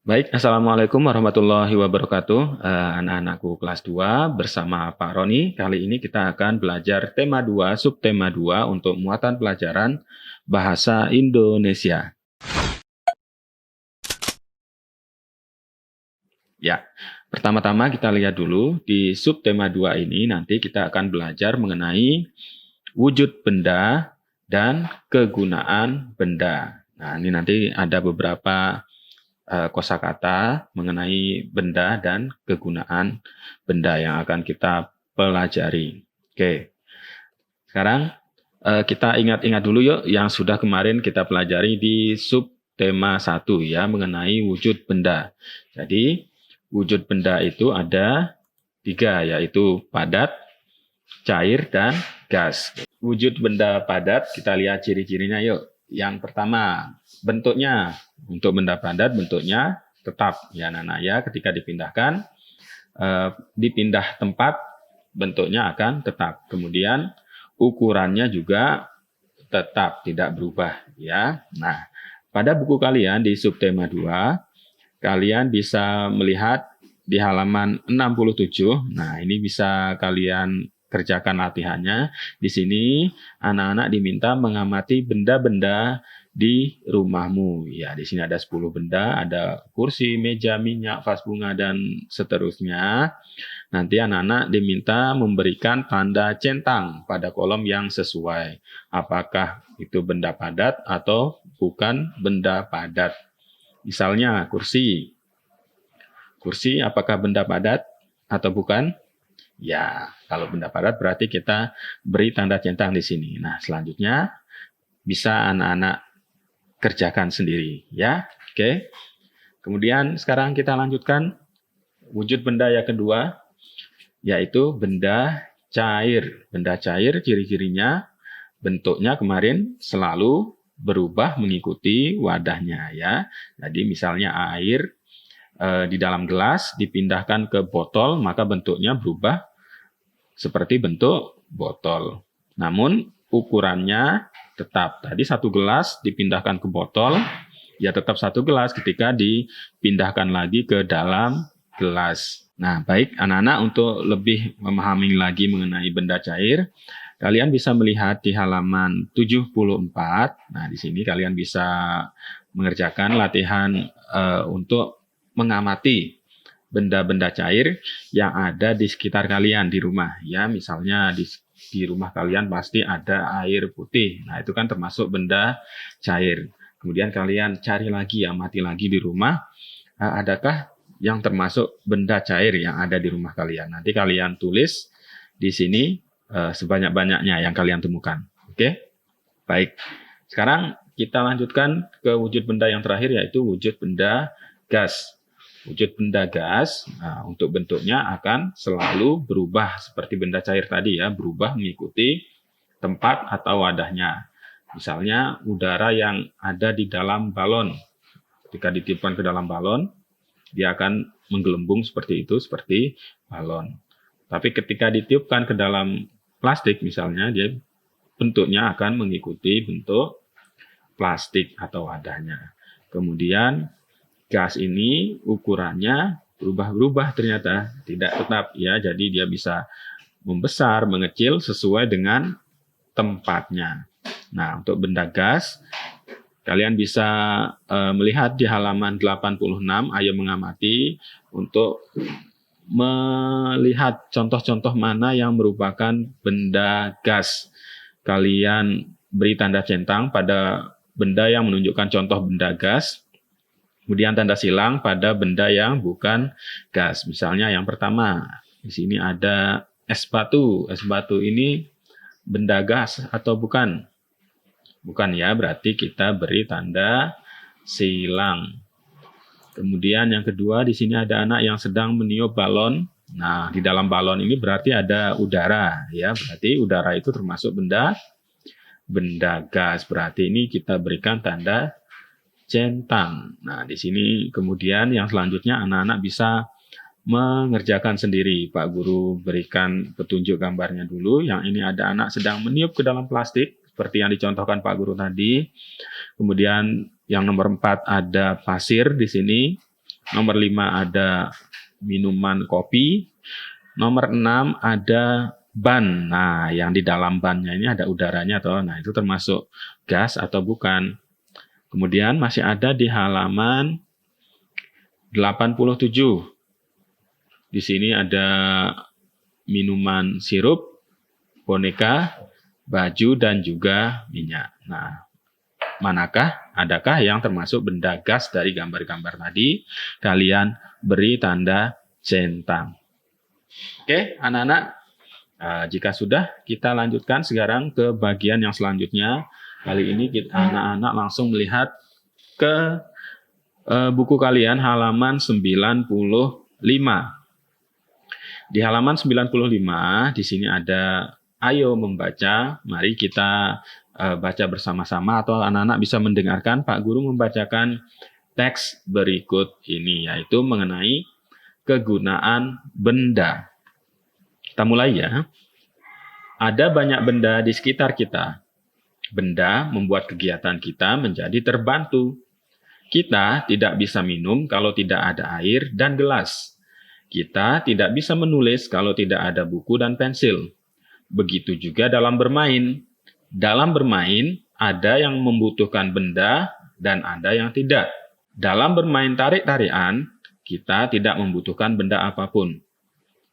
Baik, Assalamualaikum warahmatullahi wabarakatuh. Anak-anakku kelas 2 bersama Pak Roni. Kali ini kita akan belajar tema 2, subtema 2 untuk muatan pelajaran Bahasa Indonesia. Ya, pertama-tama kita lihat dulu di subtema 2 ini nanti kita akan belajar mengenai wujud benda dan kegunaan benda. Nah, ini nanti ada beberapa kosakata mengenai benda dan kegunaan benda yang akan kita pelajari. Oke, sekarang kita ingat-ingat dulu yuk yang sudah kemarin kita pelajari di subtema 1 ya, mengenai wujud benda. Jadi, wujud benda itu ada 3, yaitu padat, cair, dan gas. Wujud benda padat, kita lihat ciri-cirinya yuk. Yang pertama, bentuknya. Untuk benda padat, bentuknya tetap. Ya, Nana, ya, ketika dipindahkan, dipindah tempat, bentuknya akan tetap. Kemudian, ukurannya juga tetap, tidak berubah. Ya. Nah, pada buku kalian di subtema 2, kalian bisa melihat di halaman 67. Nah, ini bisa kalian kerjakan latihannya. Di sini anak-anak diminta mengamati benda-benda di rumahmu. Ya, di sini ada 10 benda, ada kursi, meja, minyak, vas bunga, dan seterusnya. Nanti anak-anak diminta memberikan tanda centang pada kolom yang sesuai. Apakah itu benda padat atau bukan benda padat. Misalnya kursi. Kursi apakah benda padat atau bukan? Ya, kalau benda padat berarti kita beri tanda centang di sini. Nah, selanjutnya bisa anak-anak kerjakan sendiri, ya. Oke. Kemudian sekarang kita lanjutkan wujud benda yang kedua, yaitu benda cair. Benda cair ciri-cirinya bentuknya kemarin selalu berubah mengikuti wadahnya, ya. Jadi misalnya air di dalam gelas dipindahkan ke botol, maka bentuknya berubah seperti bentuk botol. Namun ukurannya tetap. Tadi satu gelas dipindahkan ke botol, ya tetap satu gelas ketika dipindahkan lagi ke dalam gelas. Nah, baik anak-anak, untuk lebih memahami lagi mengenai benda cair, kalian bisa melihat di halaman 74. Nah, di sini kalian bisa mengerjakan latihan untuk mengamati benda-benda cair yang ada di sekitar kalian di rumah. Ya, misalnya di rumah kalian pasti ada air putih. Nah, itu kan termasuk benda cair. Kemudian kalian cari lagi, amati lagi di rumah, adakah yang termasuk benda cair yang ada di rumah kalian. Nanti kalian tulis di sini sebanyak-banyaknya yang kalian temukan. Oke? Baik. Sekarang kita lanjutkan ke wujud benda yang terakhir, yaitu wujud benda gas. Wujud benda gas, nah, untuk bentuknya akan selalu berubah seperti benda cair tadi, ya, berubah mengikuti tempat atau wadahnya. Misalnya udara yang ada di dalam balon. Ketika ditiupkan ke dalam balon, dia akan menggelembung seperti itu, seperti balon. Tapi ketika ditiupkan ke dalam plastik misalnya, dia bentuknya akan mengikuti bentuk plastik atau wadahnya. Kemudian gas ini ukurannya berubah-ubah ternyata, tidak tetap, ya. Jadi dia bisa membesar, mengecil sesuai dengan tempatnya. Nah, untuk benda gas kalian bisa melihat di halaman 86. Ayo mengamati untuk melihat contoh-contoh mana yang merupakan benda gas. Kalian beri tanda centang pada benda yang menunjukkan contoh benda gas. Kemudian tanda silang pada benda yang bukan gas. Misalnya yang pertama, di sini ada es batu. Es batu ini benda gas atau bukan? Bukan, ya, berarti kita beri tanda silang. Kemudian yang kedua, di sini ada anak yang sedang meniup balon. Nah, di dalam balon ini berarti ada udara, ya. Berarti udara itu termasuk benda gas. Berarti ini kita berikan tanda centang. Nah, di sini kemudian yang selanjutnya anak-anak bisa mengerjakan sendiri. Pak Guru berikan petunjuk gambarnya dulu. Yang ini ada anak sedang meniup ke dalam plastik, seperti yang dicontohkan Pak Guru tadi. Kemudian yang nomor 4 ada pasir di sini. Nomor 5 ada minuman kopi. Nomor 6 ada ban. Nah, yang di dalam bannya ini ada udaranya toh. Nah, itu termasuk gas atau bukan. Kemudian masih ada di halaman 87. Di sini ada minuman sirup, boneka, baju, dan juga minyak. Nah, adakah yang termasuk benda gas dari gambar-gambar tadi? Kalian beri tanda centang. Oke, anak-anak. Jika sudah, kita lanjutkan sekarang ke bagian yang selanjutnya. Kali ini anak-anak langsung melihat ke buku kalian halaman 95. Di halaman 95, di sini ada ayo membaca. Mari kita baca bersama-sama atau anak-anak bisa mendengarkan Pak Guru membacakan teks berikut ini, yaitu mengenai kegunaan benda. Kita mulai ya. Ada banyak benda di sekitar kita. Benda membuat kegiatan kita menjadi terbantu. Kita tidak bisa minum kalau tidak ada air dan gelas. Kita tidak bisa menulis kalau tidak ada buku dan pensil. Begitu juga dalam bermain. Dalam bermain, ada yang membutuhkan benda dan ada yang tidak. Dalam bermain tarik-tarian, kita tidak membutuhkan benda apapun.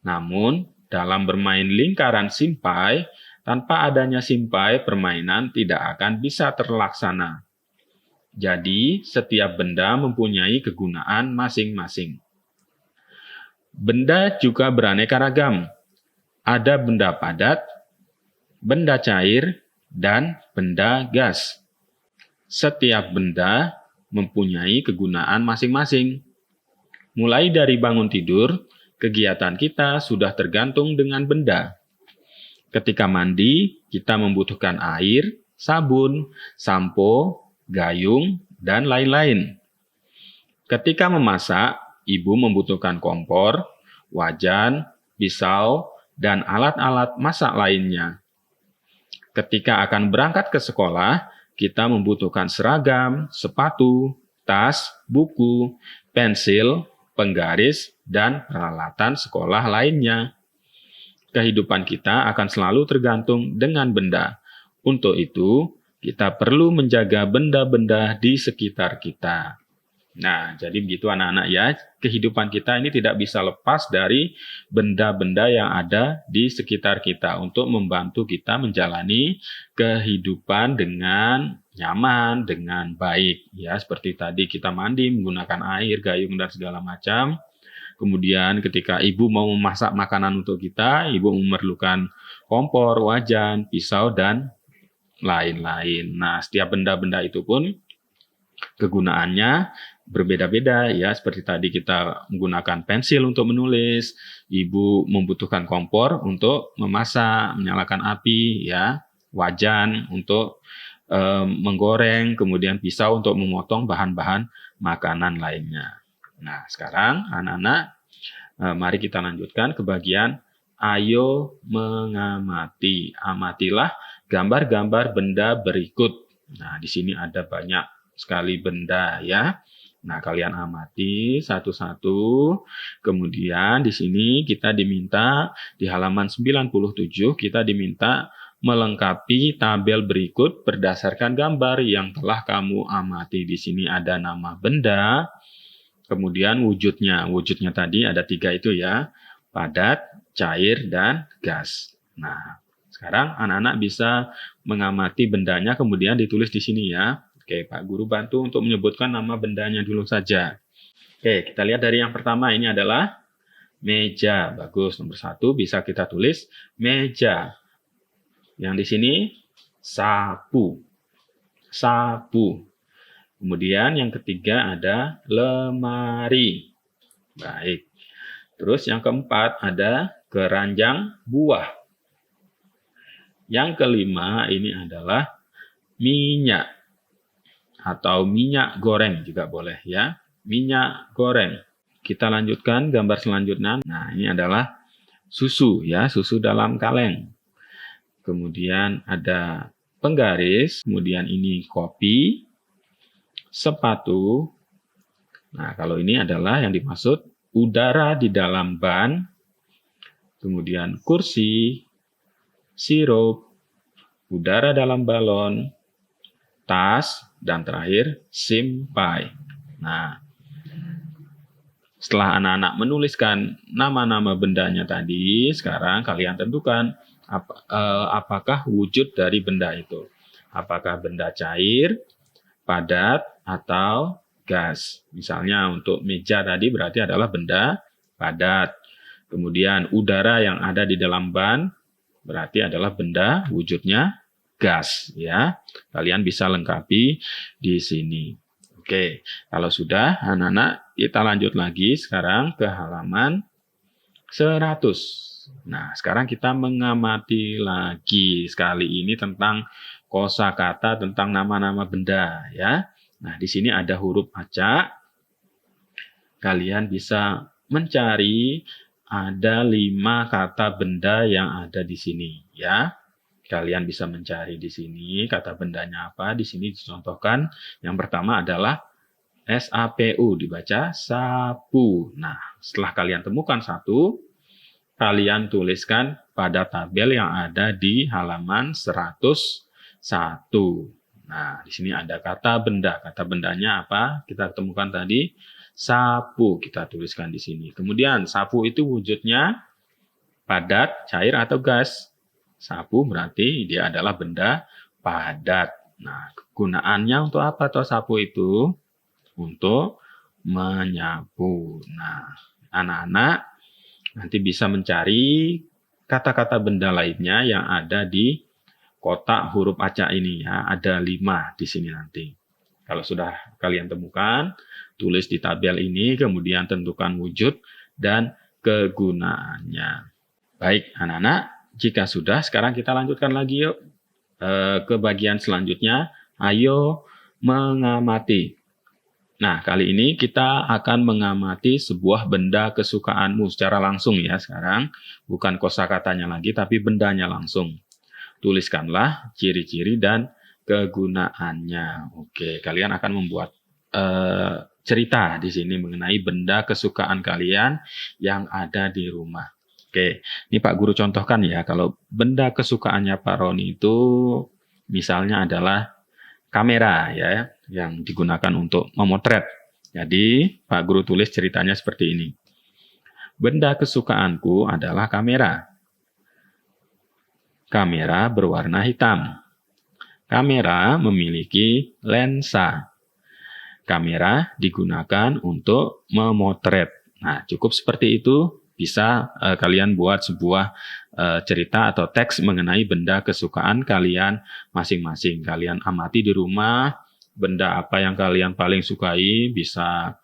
Namun, dalam bermain lingkaran simpai, tanpa adanya simpai, permainan tidak akan bisa terlaksana. Jadi, setiap benda mempunyai kegunaan masing-masing. Benda juga beraneka ragam. Ada benda padat, benda cair, dan benda gas. Setiap benda mempunyai kegunaan masing-masing. Mulai dari bangun tidur, kegiatan kita sudah tergantung dengan benda. Ketika mandi, kita membutuhkan air, sabun, sampo, gayung, dan lain-lain. Ketika memasak, ibu membutuhkan kompor, wajan, pisau, dan alat-alat masak lainnya. Ketika akan berangkat ke sekolah, kita membutuhkan seragam, sepatu, tas, buku, pensil, penggaris, dan peralatan sekolah lainnya. Kehidupan kita akan selalu tergantung dengan benda. Untuk itu, kita perlu menjaga benda-benda di sekitar kita. Nah, jadi begitu anak-anak ya, kehidupan kita ini tidak bisa lepas dari benda-benda yang ada di sekitar kita untuk membantu kita menjalani kehidupan dengan nyaman, dengan baik. Ya, seperti tadi kita mandi menggunakan air, gayung, dan segala macam. Kemudian ketika ibu mau memasak makanan untuk kita, ibu memerlukan kompor, wajan, pisau, dan lain-lain. Nah, setiap benda-benda itu pun kegunaannya berbeda-beda ya, seperti tadi kita menggunakan pensil untuk menulis, ibu membutuhkan kompor untuk memasak, menyalakan api ya, wajan untuk menggoreng, kemudian pisau untuk memotong bahan-bahan makanan lainnya. Nah, sekarang anak-anak mari kita lanjutkan ke bagian ayo mengamati. Amatilah gambar-gambar benda berikut. Nah, di sini ada banyak sekali benda ya. Nah, kalian amati satu-satu. Kemudian di sini kita diminta di halaman 97 kita diminta melengkapi tabel berikut berdasarkan gambar yang telah kamu amati. Di sini ada nama benda, kemudian wujudnya. Wujudnya tadi ada 3 itu ya. Padat, cair, dan gas. Nah, sekarang anak-anak bisa mengamati bendanya kemudian ditulis di sini ya. Oke, Pak Guru bantu untuk menyebutkan nama bendanya dulu saja. Oke, kita lihat dari yang pertama, ini adalah meja. Bagus, nomor 1 bisa kita tulis meja. Yang di sini sapu. Sapu. Kemudian yang ketiga ada lemari. Baik. Terus yang keempat ada keranjang buah. Yang kelima ini adalah minyak. Atau minyak goreng juga boleh ya. Minyak goreng. Kita lanjutkan gambar selanjutnya. Nah, ini adalah susu ya, susu dalam kaleng. Kemudian ada penggaris, kemudian ini kopi, sepatu, Nah, kalau ini adalah yang dimaksud udara di dalam ban, kemudian kursi, sirup, udara dalam balon, tas, dan terakhir simpai. Nah, setelah anak-anak menuliskan nama-nama bendanya tadi, sekarang kalian tentukan apakah wujud dari benda itu. Apakah benda cair, padat, atau gas. Misalnya untuk meja tadi berarti adalah benda padat. Kemudian udara yang ada di dalam ban berarti adalah benda wujudnya gas, ya. Kalian bisa lengkapi di sini. Oke, kalau sudah anak-anak kita lanjut lagi sekarang ke halaman 100. Nah, sekarang kita mengamati lagi sekali ini tentang kosakata tentang nama-nama benda, ya. Nah, di sini ada huruf acak. Kalian bisa mencari ada 5 kata benda yang ada di sini, ya. Kalian bisa mencari di sini kata bendanya apa. Di sini dicontohkan yang pertama adalah SAPU, dibaca sapu. Nah, setelah kalian temukan satu, kalian tuliskan pada tabel yang ada di halaman 101. Nah, di sini ada kata benda. Kata bendanya apa? Kita temukan tadi sapu. Kita tuliskan di sini. Kemudian sapu itu wujudnya padat, cair, atau gas. Sapu berarti dia adalah benda padat. Nah, kegunaannya untuk apa toh sapu itu? Untuk menyapu. Nah, anak-anak nanti bisa mencari kata-kata benda lainnya yang ada di kotak huruf acak ini, ya. Ada 5 di sini nanti. Kalau sudah kalian temukan, tulis di tabel ini, kemudian tentukan wujud dan kegunaannya. Baik, anak-anak, jika sudah, sekarang kita lanjutkan lagi yuk ke bagian selanjutnya. Ayo mengamati. Nah, kali ini kita akan mengamati sebuah benda kesukaanmu secara langsung, ya. Sekarang bukan kosakatanya lagi, tapi bendanya langsung. Tuliskanlah ciri-ciri dan kegunaannya. Oke, kalian akan membuat cerita di sini mengenai benda kesukaan kalian yang ada di rumah. Oke, ini Pak Guru contohkan ya. Kalau benda kesukaannya Pak Roni itu misalnya adalah kamera, ya, yang digunakan untuk memotret. Jadi, Pak Guru tulis ceritanya seperti ini. Benda kesukaanku adalah kamera. Kamera berwarna hitam. Kamera memiliki lensa. Kamera digunakan untuk memotret. Nah, cukup seperti itu. Bisa kalian buat sebuah cerita atau teks mengenai benda kesukaan kalian masing-masing. Kalian amati di rumah, benda apa yang kalian paling sukai, bisa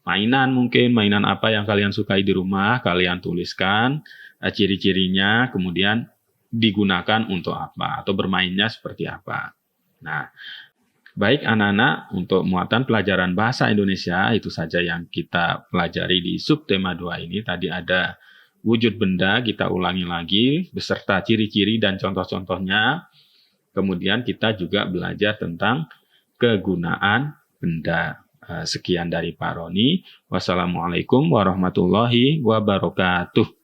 mainan mungkin, mainan apa yang kalian sukai di rumah, kalian tuliskan ciri-cirinya, kemudian digunakan untuk apa, atau bermainnya seperti apa. Nah, baik anak-anak, untuk muatan pelajaran bahasa Indonesia itu saja yang kita pelajari di subtema 2 ini. Tadi ada wujud benda, kita ulangi lagi beserta ciri-ciri dan contoh-contohnya. Kemudian kita juga belajar tentang kegunaan benda. Sekian dari Pak Roni. Wassalamualaikum warahmatullahi wabarakatuh.